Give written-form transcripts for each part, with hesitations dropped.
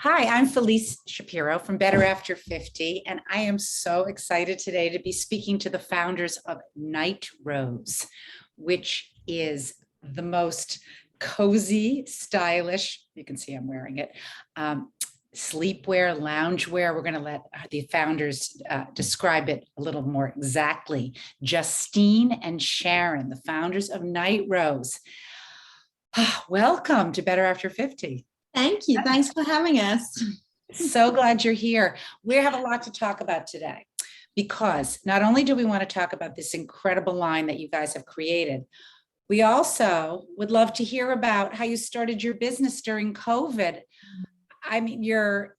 Hi, I'm Felice Shapiro from Better After 50, and I am so excited today to be speaking to the founders of Night Rose, which is the most cozy, stylish, you can see I'm wearing it, sleepwear, loungewear. We're going to let the founders describe it a little more exactly. Justine and Sharon, the founders of Night Rose. Welcome to Better After 50. Thank you. Thanks for having us. So glad you're here. We have a lot to talk about today because not only do we want to talk about this incredible line that you guys have created, we also would love to hear about how you started your business during COVID. I mean, you're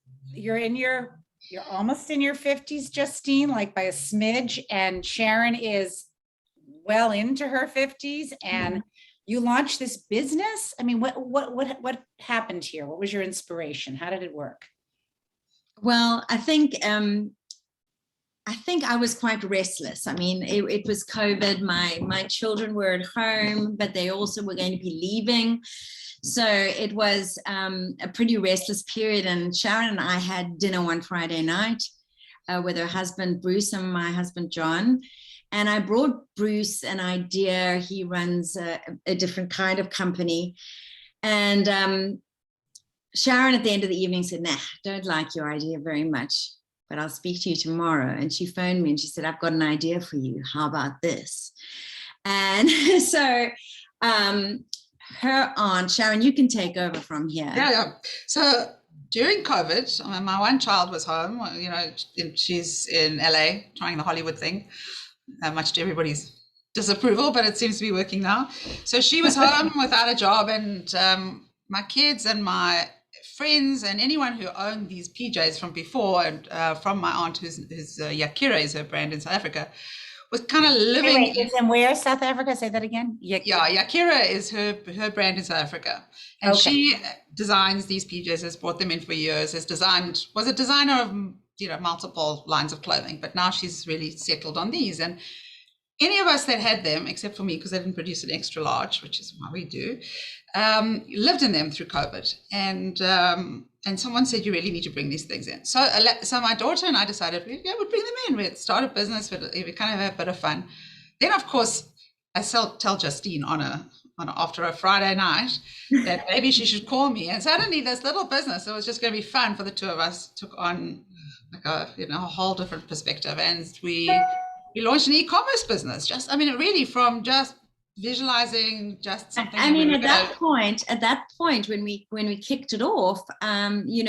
almost in your 50s, Justine, like by a smidge, and Sharon is well into her 50s, and you launched this business. I mean, what happened here? What was your inspiration? How did it work? Well, I think I was quite restless. I mean, it was COVID. My children were at home, but they also were going to be leaving. So it was a pretty restless period. And Sharon and I had dinner one Friday night with her husband, Bruce, and my husband, John. And I brought Bruce an idea. He runs a different kind of company. And Sharon at the end of the evening said, nah, don't like your idea very much, but I'll speak to you tomorrow. And she phoned me and she said, I've got an idea for you. How about this? And so her aunt, Sharon, you can take over from here. Yeah. So during COVID, I mean, my one child was home, you know, she's in LA trying the Hollywood thing. Much to everybody's disapproval, but it seems to be working now. So she was home without a job, and my kids and my friends and anyone who owned these PJs from before, and from my aunt, who's Yakira is her brand in South Africa, was kind of living. Wait, and where South Africa? Say that again. Yeah, Yakira is her brand in South Africa, and she designs these PJs. Has brought them in for years. Was a designer of multiple lines of clothing, but now she's really settled on these. And any of us that had them, except for me, because I didn't produce an extra large, which is what we do, lived in them through COVID. And someone said, you really need to bring these things in. So my daughter and I decided, we'd bring them in. We'd start a business, we kind of have a bit of fun. Then, of course, I tell Justine after a Friday night that maybe she should call me. And suddenly this little business, it was just going to be fun for the two of us, took on like a whole different perspective. And we launched an e-commerce business, really from just visualizing just something. I mean, at that point when we kicked it off, we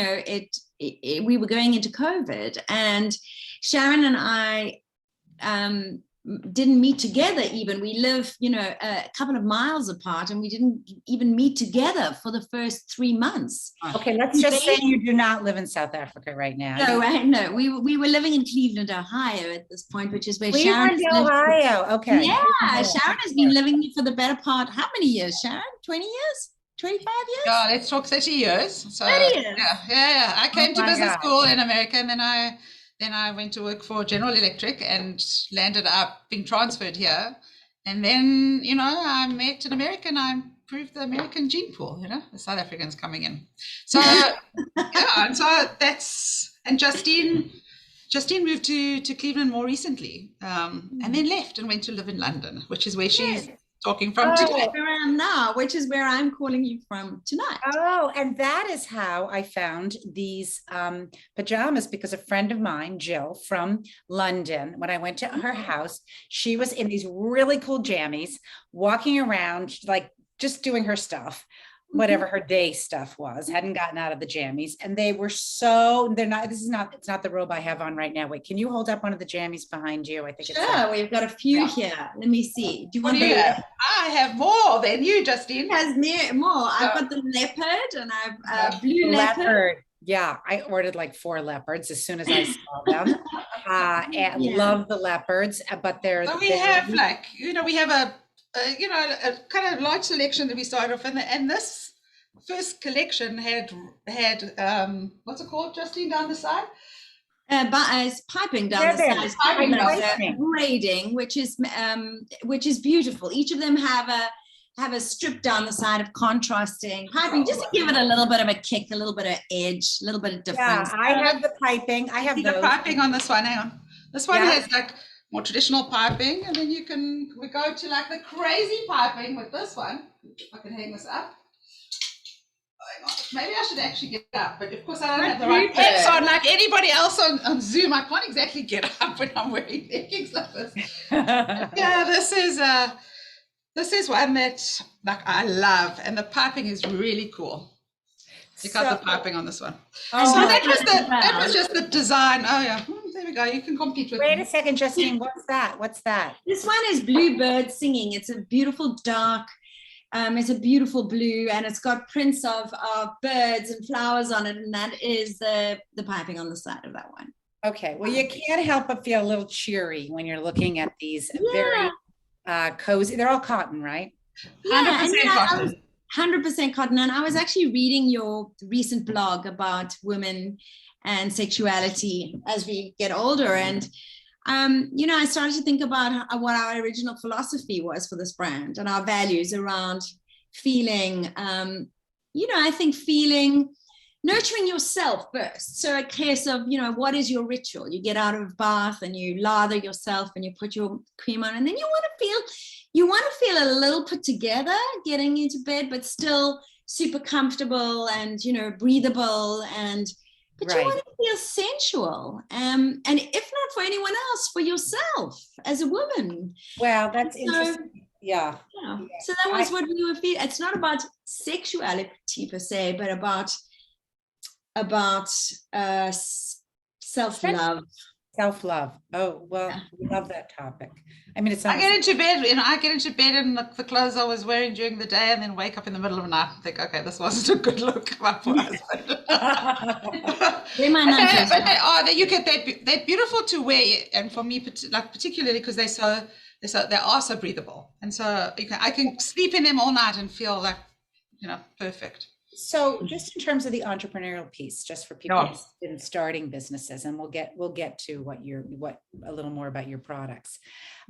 were going into COVID, and Sharon and I didn't meet together even. We live, a couple of miles apart, and we didn't even meet together for the first 3 months. Okay, let's just say you do not live in South Africa right now. No, we were living in Cleveland, Ohio at this point, which is where Sharon lived. Ohio, okay. Yeah, Sharon has been living here for the better part, how many years, Sharon? 20 years? 25 years? Yeah, let's talk 30 years. So 30 years? Yeah. I came to business school in America, and then I went to work for General Electric and landed up being transferred here. And then, I met an American. I improved the American gene pool, the South Africans coming in. So, and so and Justine moved to Cleveland more recently, and then left and went to live in London, which is where she's talking from today. Around now, which is where I'm calling you from tonight. Oh, and that is how I found these pajamas, because a friend of mine, Jill from London, when I went to her house, she was in these really cool jammies, walking around, like just doing her stuff, whatever her day stuff was, hadn't gotten out of the jammies. And it's not the robe I have on right now. Wait, can you hold up one of the jammies behind you? I think sure, we've got a few here. Let me see. Do you want I have more than you, Justine. Has more. I've got the leopard, and I've blue leopard. Yeah, I ordered like 4 leopards as soon as I saw them. Love the leopards, but they're. So we have we have a kind of large selection that we started off in, and this first collection had what's it called, Justine, down the side? It's piping down the side, braiding, which is beautiful. Each of them have have a strip down the side of contrasting piping, just to give it a little bit of a kick, a little bit of edge, a little bit of difference. Yeah, I have the piping. I have See the those. piping on this one. Hang on. This one Yeah. has like more traditional piping, and then we go to like the crazy piping with this one. If I can hang this up. Hang on. Maybe I should actually get up, but of course I don't have the right pants on like anybody else on Zoom. I can't exactly get up when I'm wearing leggings like this. Yeah, this is one that like I love, and the piping is really cool. Check out the piping on this one. Oh, So my that was just the design. Oh yeah, there we go. You can compete with Wait me. a second, Justine. What's that? What's that? This one is Bluebird Singing. It's a beautiful dark, it's a beautiful blue, and it's got prints of birds and flowers on it, and that is the piping on the side of that one. Okay, well, you can't help but feel a little cheery when you're looking at these very cozy. They're all cotton, right? 100% cotton. 100% cotton. And I was actually reading your recent blog about women and sexuality as we get older. And, I started to think about what our original philosophy was for this brand and our values around feeling, I think nurturing yourself first. So a case of, what is your ritual? You get out of bath and you lather yourself and you put your cream on, and then you want to feel a little put together getting into bed, but still super comfortable and, breathable, but you want to feel sensual. And if not for anyone else, for yourself as a woman. Wow, that's interesting. Yeah. So that was what we were feeling. It's not about sexuality per se, but about self-love. Self-love. Oh, well, we love that topic. I mean, I get into bed, and the clothes I was wearing during the day, and then wake up in the middle of the night and think, okay, this wasn't a good look for my poor husband. They're beautiful to wear, and for me, particularly because they are so breathable, and so I can sleep in them all night and feel like, perfect. So just in terms of the entrepreneurial piece, just for people interested in starting businesses, and we'll get to what a little more about your products.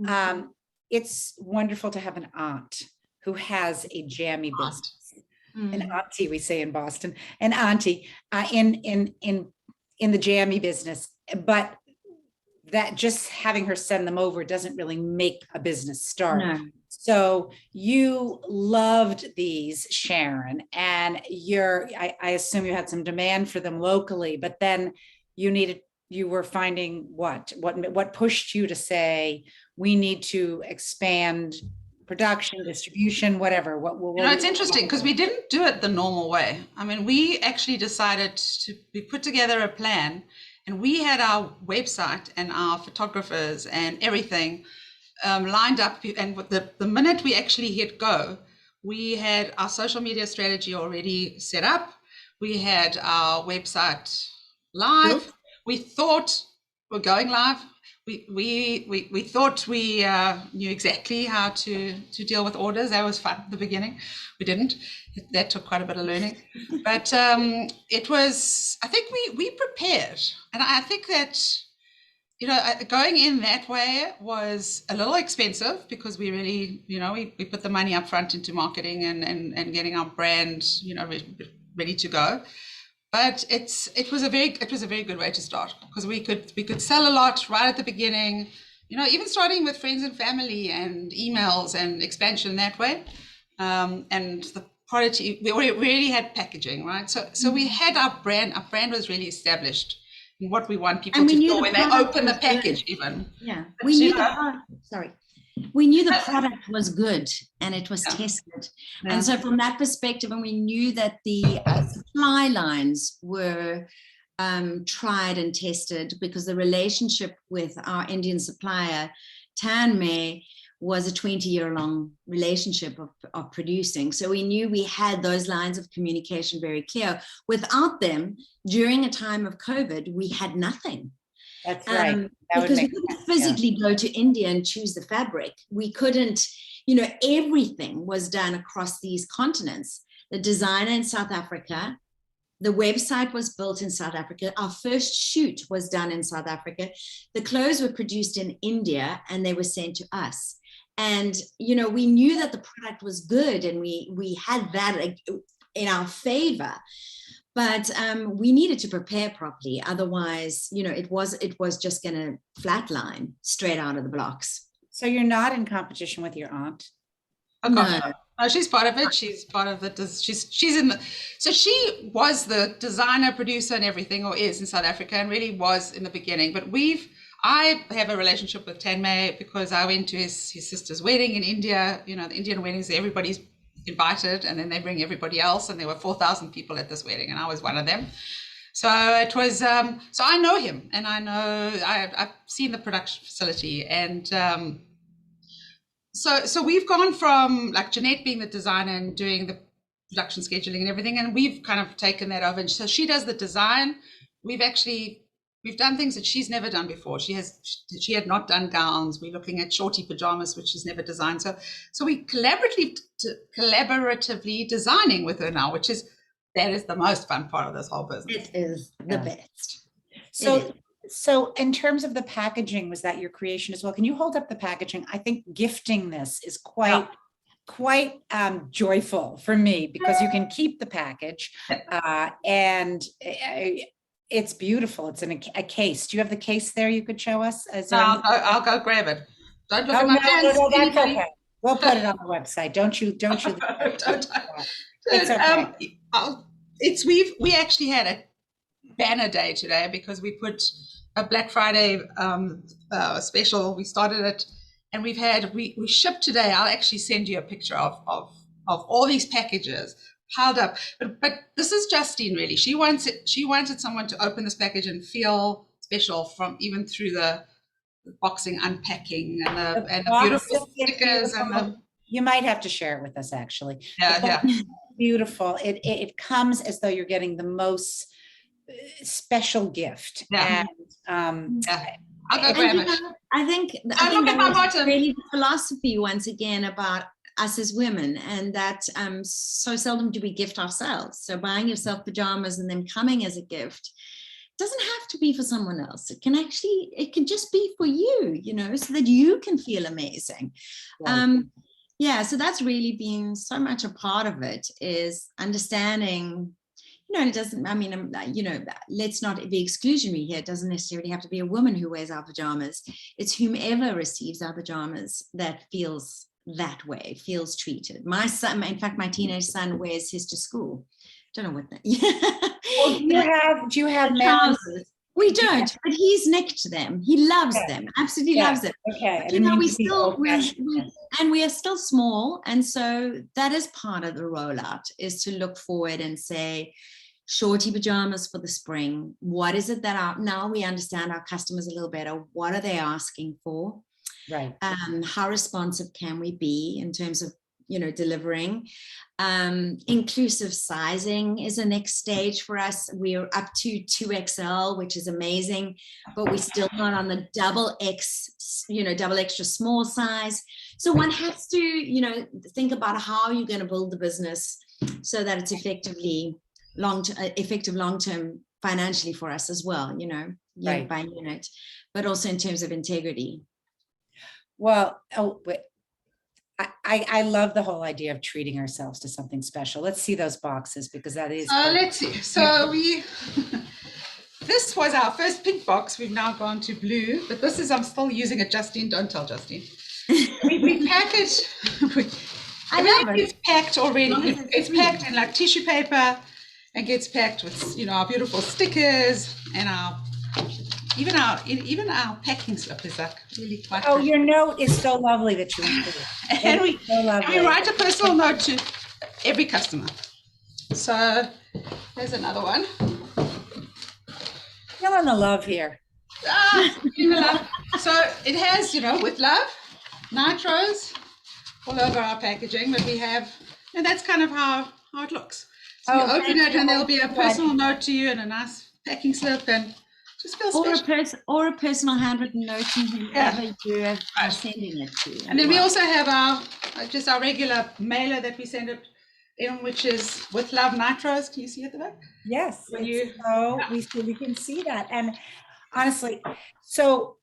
Mm-hmm. It's wonderful to have an aunt who has a jammy business. Mm-hmm. An auntie, we say in Boston, an auntie in the jammy business, but that just having her send them over doesn't really make a business start. No. So you loved these, Sharon, and I assume you had some demand for them locally, but then you were finding what pushed you to say, we need to expand production, distribution, whatever. It's interesting because we didn't do it the normal way. I mean, we actually decided we put together a plan, and we had our website and our photographers and everything lined up. And the minute we actually hit go, we had our social media strategy already set up. We had our website live. Yep. We thought we're going live. We thought we knew exactly how to deal with orders. That was fun at the beginning. We didn't. That took quite a bit of learning. But it was, I think we prepared. And I think that, going in that way was a little expensive because we really, we put the money up front into marketing and getting our brand, ready to go. But it was a very good way to start because we could sell a lot right at the beginning, even starting with friends and family and emails and expansion that way. And the product, we already had packaging, right? So we had our brand was really established in what we want people to feel when they open the package even. Yeah, we knew we knew the product was good and it was tested. Yeah. And so from that perspective, and we knew that the supply lines were tried and tested because the relationship with our Indian supplier, Tanmay, was a 20-year-long relationship of producing. So we knew we had those lines of communication very clear. Without them, during a time of COVID, we had nothing. That's right. Because we couldn't physically go to India and choose the fabric. We couldn't, everything was done across these continents. The designer in South Africa, the website was built in South Africa. Our first shoot was done in South Africa. The clothes were produced in India and they were sent to us. And, you know, we knew that the product was good and we had that in our favor, but we needed to prepare properly. Otherwise, you know, it was just going to flatline straight out of the blocks. So you're not in competition with your aunt? Okay. No. No, she's part of it. She's part of the. She's in the. So she was the designer, producer, and everything, or is in South Africa, and really was in the beginning. But I have a relationship with Tanmay because I went to his sister's wedding in India. You know, the Indian weddings, everybody's invited, and then they bring everybody else, and there were 4,000 people at this wedding, and I was one of them. So it was. So I know him, and I know I've seen the production facility, and. So we've gone from like Jeanette being the designer and doing the production scheduling and everything, and we've kind of taken that over. And so she does the design. We've done things that she's never done before. She had not done gowns. We're looking at shorty pajamas, which she's never designed. So we collaboratively designing with her now, that is the most fun part of this whole business. It is the best. So in terms of the packaging, was that your creation as well? Can you hold up the packaging? I think gifting this is quite joyful for me because you can keep the package and it's beautiful. It's in a case. Do you have the case there you could show us? I'll go grab it. Don't look at my hands. No, that's okay. We'll put it on the website. Don't you? Don't. It's okay. We actually had a banner day today because we put a Black Friday special. We started it, and we shipped today. I'll actually send you a picture of all these packages piled up. But this is Justine really. She wanted someone to open this package and feel special from even through the boxing, unpacking, and the beautiful stickers and you might have to share it with us actually. Yeah. Beautiful. It comes as though you're getting the most special gift. Yeah. And I'll go grab it. I think look at my bottom. Really the philosophy once again about us as women, and that so seldom do we gift ourselves. So buying yourself pajamas and them coming as a gift doesn't have to be for someone else. It can just be for you, you know, so that you can feel amazing. Right. So that's really been so much a part of it, is understanding, you know, and it doesn't, I mean, you know, let's not be exclusionary here. It doesn't necessarily have to be a woman who wears our pajamas. It's whomever receives our pajamas that feels that way, feels treated. My son, in fact, my teenage son wears his to school. Don't know what that. Well, do you have trousers? We don't, but he's nicked them. He loves them, absolutely loves them. Okay. But, you know, we are still small, and so that is part of the rollout, is to look forward and say, shorty pajamas for the spring. What is it that now we understand our customers a little better? What are they asking for? Right. How responsive can we be in terms of, you know, delivering? Inclusive sizing is the next stage for us. We're up to 2XL, which is amazing, but we're still not on the double extra small size. So one has to, you know, think about how you're going to build the business so that it's effective long-term financially for us as well, you know, unit by unit, but also in terms of integrity. Well, I love the whole idea of treating ourselves to something special. Let's see those boxes, because that is. Let's see. So this was our first pink box. We've now gone to blue, but this is, I'm still using it. Justine, don't tell Justine. we pack it. I love it. It's packed already. It's packed in like tissue paper and gets packed with, you know, our beautiful stickers and even our packing slip is like really quite. Oh, your note is so lovely that you included. And we write a personal note to every customer. So there's another one. Feeling the love here. So it has, you know, with love, nitros all over our packaging that we have, and that's kind of how it looks. So you open it and there'll be a personal note to you and a nice packing slip, and just feels special. Or a personal handwritten note to whoever you are sending it to. And then we also have our regular mailer that we send it in, which is with love nitros. Can you see at the back? Yes. We can see that. And honestly, so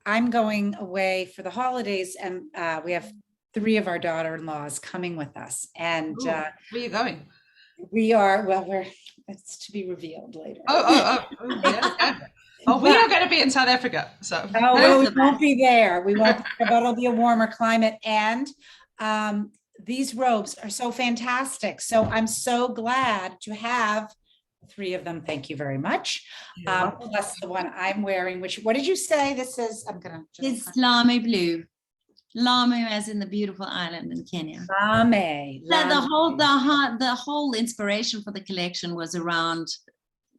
I'm going away for the holidays, and we have 3 of our daughter-in-laws coming with us. And Ooh, where are you going? it's to be revealed later. Oh, yeah. Okay. Oh, we are going to be in South Africa. So, Oh, well, we Both of won't us. be there. We won't, but it'll be a warmer climate. And these robes are so fantastic. So I'm so glad to have 3 of them. Thank you very much. Plus the one I'm wearing, what did you say? This is, I'm going to It's just. Lamu blue. Lamu as in the beautiful island in Kenya. Lame. So the whole inspiration for the collection was around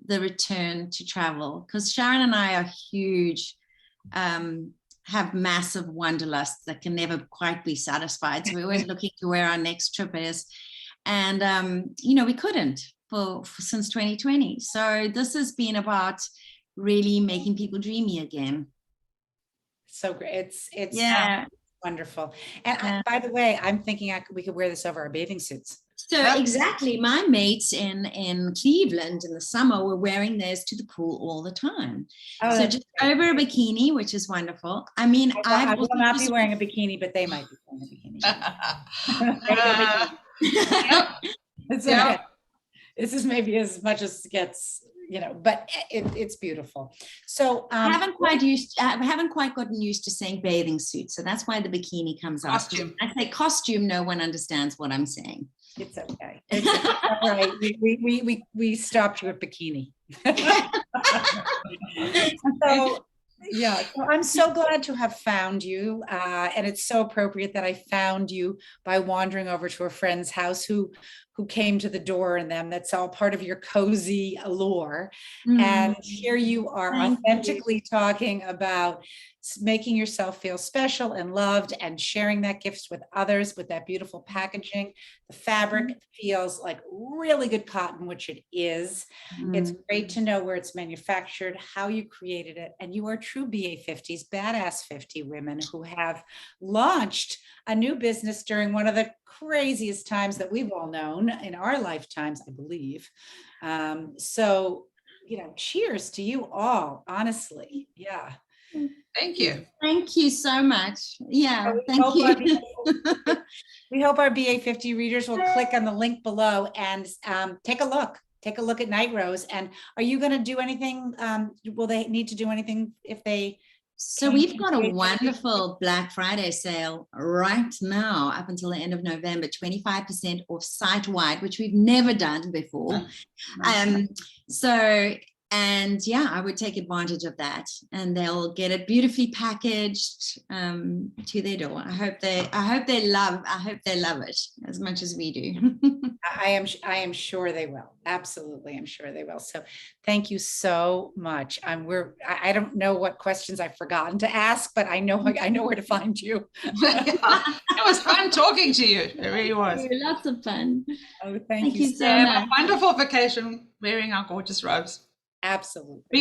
the return to travel, because Sharon and I are huge, have massive wanderlusts that can never quite be satisfied. So we're always looking to where our next trip is. And, we couldn't for since 2020. So this has been about really making people dreamy again. So great. It's Yeah. wonderful. And Yeah. by the way, I'm thinking we could wear this over our bathing suits. So exactly, my mates in Cleveland in the summer were wearing theirs to the pool all the time. Oh, So just over a bikini, which is wonderful. I mean, I will not be wearing a bikini, but they might be wearing a bikini. Yep. It's Yeah. okay. This is maybe as much as gets, but it's beautiful. So I haven't quite gotten used to saying bathing suit, so that's why the bikini comes out. Costume. I say costume, no one understands what I'm saying. it's okay. It's all right. We stopped you at bikini. So yeah, so I'm so glad to have found you. And it's so appropriate that I found you by wandering over to a friend's house who came to the door, and that's all part of your cozy allure. And here you are Thank authentically talking about making yourself feel special and loved, and sharing that gift with others with that beautiful packaging. The fabric feels like really good cotton, which it is. It's great to know where it's manufactured, how you created it, and you are true BA50s, badass 50 women who have launched a new business during one of the craziest times that we've all known in our lifetimes, I believe. So, cheers to you all, honestly. Yeah. Thank you. Thank you so much. Yeah, We thank hope you. We hope our BA50 readers will click on the link below and take a look. Take a look at Night Rose. And are you going to do anything? Will they need to do anything if they? So we've got a wonderful Black Friday sale right now up until the end of November, 25% off site-wide, which we've never done before. I would take advantage of that, and they'll get it beautifully packaged to their door. I hope they love it as much as we do. I am sure they will. Absolutely. I'm sure they will. So thank you so much. I don't know what questions I've forgotten to ask, but I know where to find you. It was fun talking to you. It really was. Lots of fun. Oh, thank you so Have much. a wonderful vacation wearing our gorgeous robes. Absolutely. We're